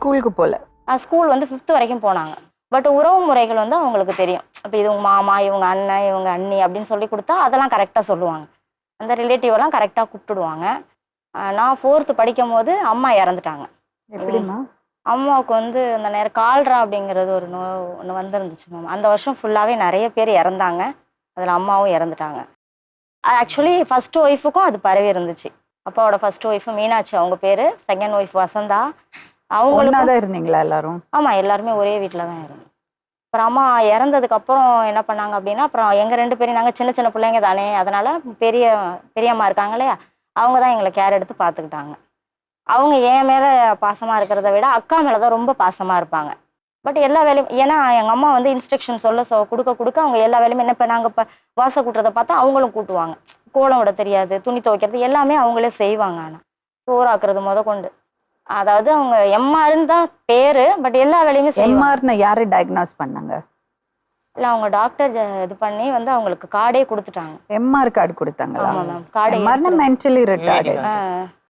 ஸ்கூலுக்கு போல. ஸ்கூல் வந்து 5th வரைக்கும் போனாங்க. பட் உறவு முறைகள் வந்து அவங்களுக்கு தெரியும். இப்போ இது உங்க மாமா, இவங்க அண்ணன், இவங்க அண்ணி அப்படின்னு சொல்லி கொடுத்தா அதெல்லாம் கரெக்டாக சொல்லுவாங்க. அந்த ரிலேட்டிவெல்லாம் கரெக்டாக கூப்பிட்டுடுவாங்க. நான் 4th படிக்கும் போது அம்மா இறந்துட்டாங்க. எப்படிம்மா? அம்மாவுக்கு வந்து அந்த நேரம் கால்ரா அப்படிங்கிறது ஒரு ஒன்று வந்திருந்துச்சு மேம். அந்த வருஷம் ஃபுல்லாகவே நிறைய பேர் இறந்தாங்க. அதில் அம்மாவும் இறந்துட்டாங்க. ஆக்சுவலி ஃபர்ஸ்ட் ஒய்ஃபுக்கும் அது பரவி இருந்துச்சு. அப்பாவோட ஃபர்ஸ்ட் ஒய்ஃபு மீனாட்சி அவங்க பேர், செகண்ட் ஒய்ஃப் வசந்தா. அவங்களுக்கும் ஒன்னாதான் இருந்தீங்களா எல்லாரும்? ஆமாம், எல்லாருமே ஒரே வீட்டில் தான் இருந்தோம். அப்புறம் அம்மா இறந்ததுக்கப்புறம் என்ன பண்ணாங்க அப்படின்னா, அப்புறம் எங்கள் 2 பேரும் நாங்கள் சின்ன சின்ன பிள்ளைங்க தானே, அதனால் பெரியம்மா இருக்காங்க இல்லையா, அவங்க தான் எங்களை கேர் எடுத்து பார்த்துக்கிட்டாங்க. அவங்க என் மேலே பாசமாக இருக்கிறத விட அக்கா மேலே தான் ரொம்ப பாசமாக இருப்பாங்க. பட் எல்லா வேலையும் ஏன்னா எங்கள் அம்மா வந்து இன்ஸ்ட்ரக்ஷன் கொடுக்க கொடுக்க அவங்க எல்லா வேலையுமே என்ன இப்போ நாங்கள் இப்போ வாசல் கூட்டுறதை பார்த்தா அவங்களும் கூட்டுவாங்க. கோலம் விட தெரியாது, துணி துவைக்கிறது எல்லாமே அவங்களே செய்வாங்க. ஆனால் சோறாக்குறது கொண்டு அதாவது அவங்க எம்ஆர்ன்னு தான் பேரு, பட் எல்லா வேலையுமே செய்வாங்க. எம்ஆர்னு யாரு டயக்னாஸ் பண்ணாங்க? இல்லை, அவங்க டாக்டர் இது பண்ணி வந்து அவங்களுக்கு கார்டே கொடுத்துட்டாங்க. எம்ஆர் கார்டு கொடுத்தாங்களா? ஆமாம் மேம், கார்டே எம்ஆர்னா மென்டலி ரிட்டார்டு.